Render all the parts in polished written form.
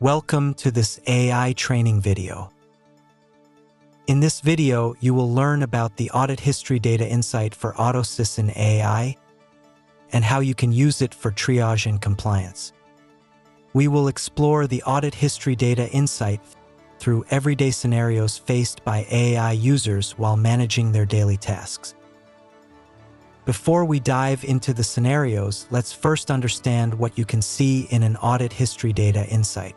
Welcome to this AI training video. In this video, you will learn about the Audit History Data Insight for AutoSys in AAI and how you can use it for triage and compliance. We will explore the Audit History Data Insight through everyday scenarios faced by AAI users while managing their daily tasks. Before we dive into the scenarios, let's first understand what you can see in an Audit History Data Insight.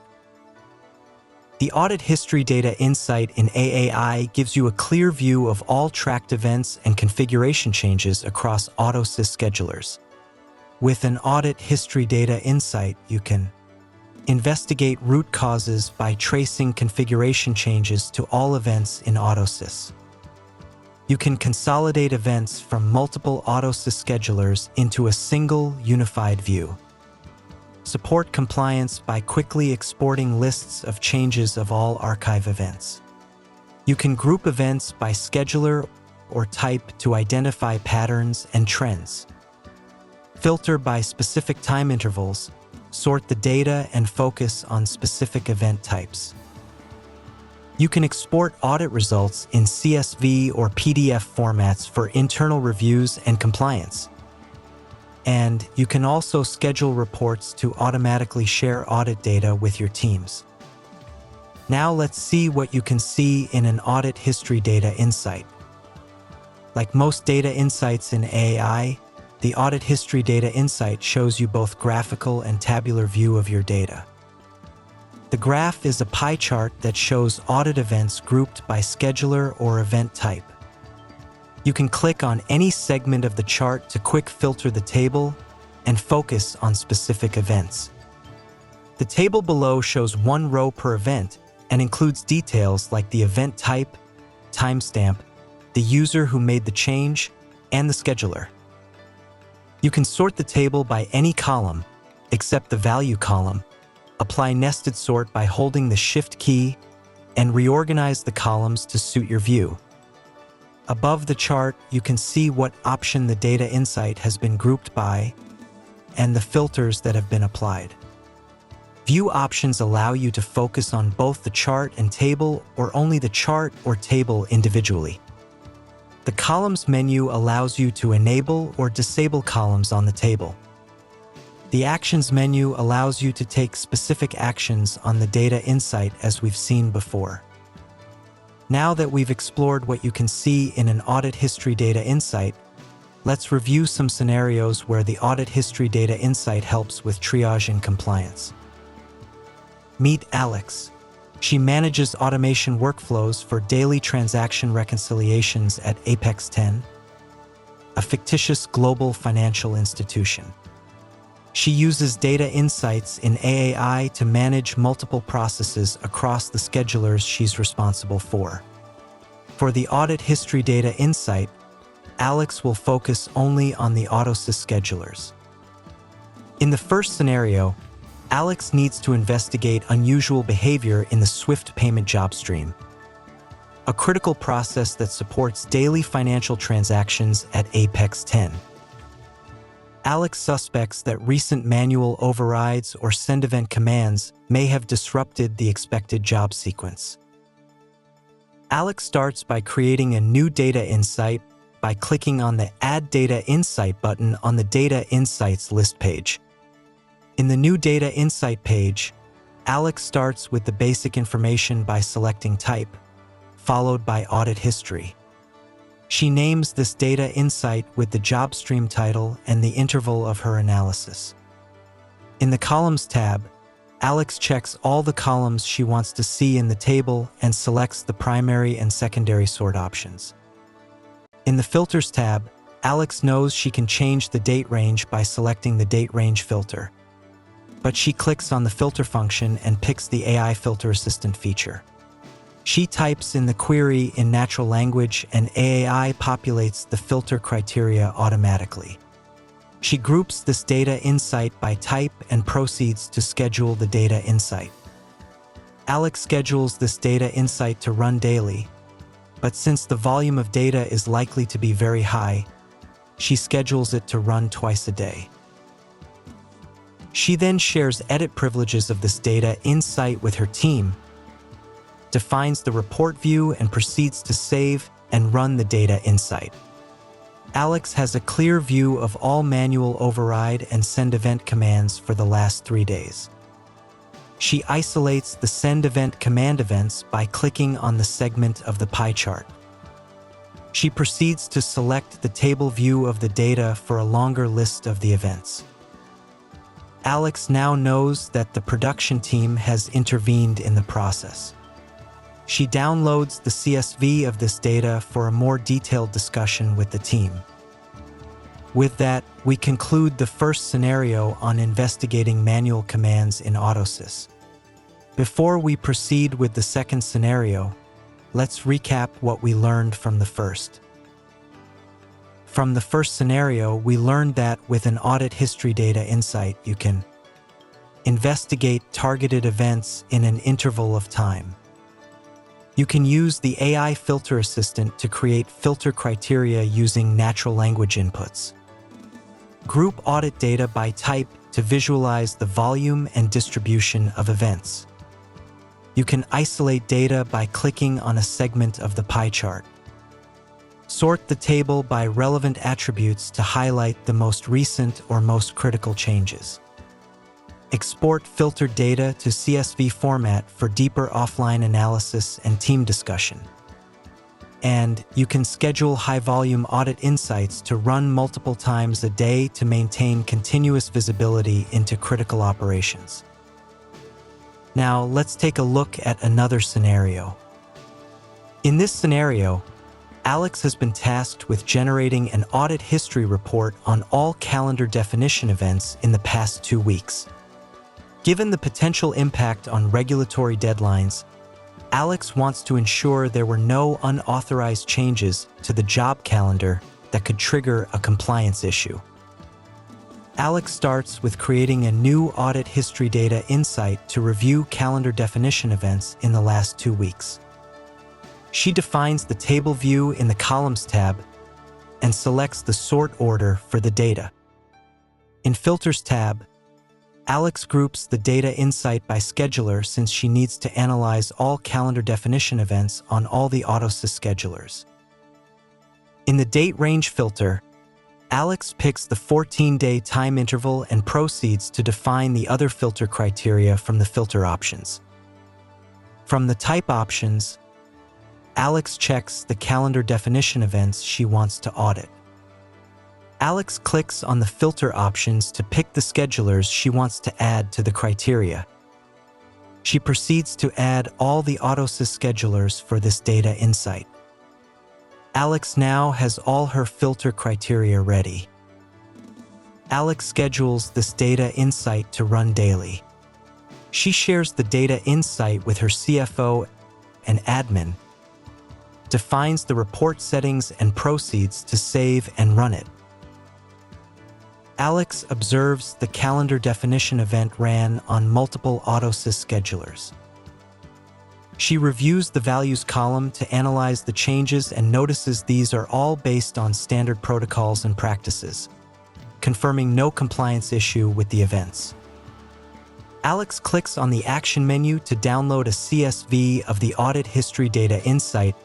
The Audit History Data Insight in AAI gives you a clear view of all tracked events and configuration changes across AutoSys schedulers. With an Audit History Data Insight, you can investigate root causes by tracing configuration changes to all events in AutoSys. You can consolidate events from multiple AutoSys schedulers into a single, unified view. Support compliance by quickly exporting lists of changes of all archive events. You can group events by scheduler or type to identify patterns and trends. Filter by specific time intervals, sort the data and focus on specific event types. You can export audit results in CSV or PDF formats for internal reviews and compliance. And you can also schedule reports to automatically share audit data with your teams. Now let's see what you can see in an Audit History Data Insight. Like most data insights in AAI, the Audit History Data Insight shows you both graphical and tabular view of your data. The graph is a pie chart that shows audit events grouped by scheduler or event type. You can click on any segment of the chart to quick filter the table and focus on specific events. The table below shows one row per event and includes details like the event type, timestamp, the user who made the change, and the scheduler. You can sort the table by any column except the value column, apply nested sort by holding the Shift key, and reorganize the columns to suit your view. Above the chart, you can see what option the data insight has been grouped by and the filters that have been applied. View options allow you to focus on both the chart and table or only the chart or table individually. The Columns menu allows you to enable or disable columns on the table. The Actions menu allows you to take specific actions on the data insight as we've seen before. Now that we've explored what you can see in an Audit History Data Insight, let's review some scenarios where the Audit History Data Insight helps with triage and compliance. Meet Alex. She manages automation workflows for daily transaction reconciliations at Apex 10, a fictitious global financial institution. She uses data insights in AAI to manage multiple processes across the schedulers she's responsible for. For the Audit History Data Insight, Alex will focus only on the AutoSys schedulers. In the first scenario, Alex needs to investigate unusual behavior in the Swift payment job stream, a critical process that supports daily financial transactions at Apex 10. Alex suspects that recent manual overrides or send event commands may have disrupted the expected job sequence. Alex starts by creating a new data insight by clicking on the Add Data Insight button on the Data Insights list page. In the new Data Insight page, Alex starts with the basic information by selecting Type, followed by Audit History. She names this data insight with the job stream title and the interval of her analysis. In the Columns tab, Alex checks all the columns she wants to see in the table and selects the primary and secondary sort options. In the Filters tab, Alex knows she can change the date range by selecting the Date Range filter. But she clicks on the Filter function and picks the AI Filter Assistant feature. She types in the query in natural language and AAI populates the filter criteria automatically. She groups this data insight by type and proceeds to schedule the data insight. Alex schedules this data insight to run daily, but since the volume of data is likely to be very high, she schedules it to run twice a day. She then shares edit privileges of this data insight with her team, defines the report view, and proceeds to save and run the data insight. Alex has a clear view of all manual override and send event commands for the last 3 days. She isolates the send event command events by clicking on the segment of the pie chart. She proceeds to select the table view of the data for a longer list of the events. Alex now knows that the production team has intervened in the process. She downloads the CSV of this data for a more detailed discussion with the team. With that, we conclude the first scenario on investigating manual commands in AutoSys. Before we proceed with the second scenario, let's recap what we learned from the first. From the first scenario, we learned that with an audit history data insight, you can investigate targeted events in an interval of time. You can use the AI filter assistant to create filter criteria using natural language inputs. Group audit data by type to visualize the volume and distribution of events. You can isolate data by clicking on a segment of the pie chart. Sort the table by relevant attributes to highlight the most recent or most critical changes. Export filtered data to CSV format for deeper offline analysis and team discussion. And you can schedule high-volume audit insights to run multiple times a day to maintain continuous visibility into critical operations. Now, let's take a look at another scenario. In this scenario, Alex has been tasked with generating an audit history report on all calendar definition events in the past 2 weeks. Given the potential impact on regulatory deadlines, Alex wants to ensure there were no unauthorized changes to the job calendar that could trigger a compliance issue. Alex starts with creating a new audit history data insight to review calendar definition events in the last 2 weeks. She defines the table view in the Columns tab and selects the sort order for the data. In Filters tab, Alex groups the data insight by scheduler since she needs to analyze all calendar definition events on all the AutoSys schedulers. In the date range filter, Alex picks the 14-day time interval and proceeds to define the other filter criteria from the filter options. From the type options, Alex checks the calendar definition events she wants to audit. Alex clicks on the filter options to pick the schedulers she wants to add to the criteria. She proceeds to add all the AutoSys schedulers for this data insight. Alex now has all her filter criteria ready. Alex schedules this data insight to run daily. She shares the data insight with her CFO and admin, defines the report settings, and proceeds to save and run it. Alex observes the calendar definition event ran on multiple AutoSys schedulers. She reviews the values column to analyze the changes and notices these are all based on standard protocols and practices, confirming no compliance issue with the events. Alex clicks on the action menu to download a CSV of the audit history data insight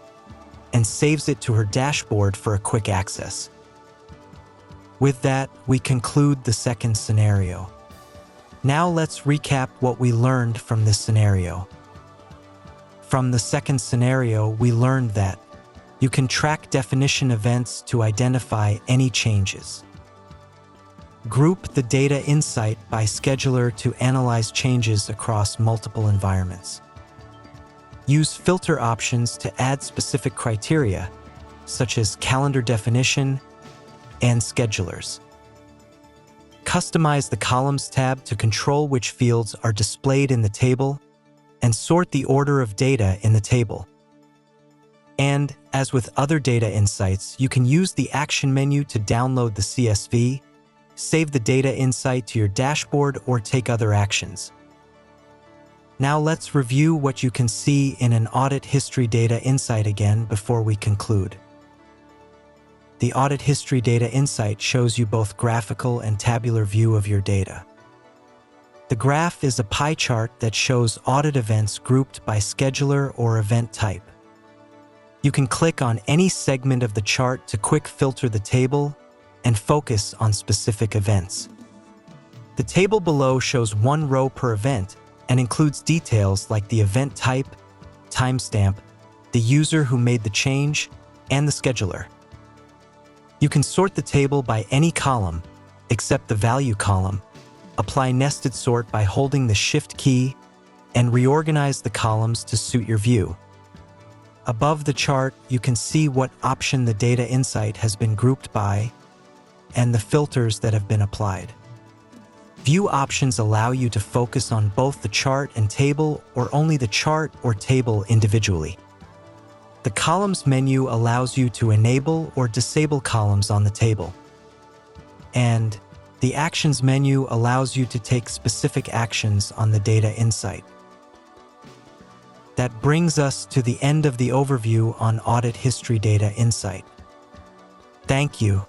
and saves it to her dashboard for a quick access. With that, we conclude the second scenario. Now let's recap what we learned from this scenario. From the second scenario, we learned that you can track definition events to identify any changes. Group the data insight by scheduler to analyze changes across multiple environments. Use filter options to add specific criteria, such as calendar definition and schedulers. Customize the Columns tab to control which fields are displayed in the table and sort the order of data in the table. And, as with other data insights, you can use the action menu to download the CSV, save the data insight to your dashboard, or take other actions. Now let's review what you can see in an audit history data insight again before we conclude. The audit history data insight shows you both graphical and tabular view of your data. The graph is a pie chart that shows audit events grouped by scheduler or event type. You can click on any segment of the chart to quick filter the table and focus on specific events. The table below shows one row per event and includes details like the event type, timestamp, the user who made the change, and the scheduler. You can sort the table by any column, except the value column, apply nested sort by holding the Shift key, and reorganize the columns to suit your view. Above the chart, you can see what option the data insight has been grouped by and the filters that have been applied. View options allow you to focus on both the chart and table or only the chart or table individually. The Columns menu allows you to enable or disable columns on the table. And the Actions menu allows you to take specific actions on the data insight. That brings us to the end of the overview on Audit History Data Insight. Thank you.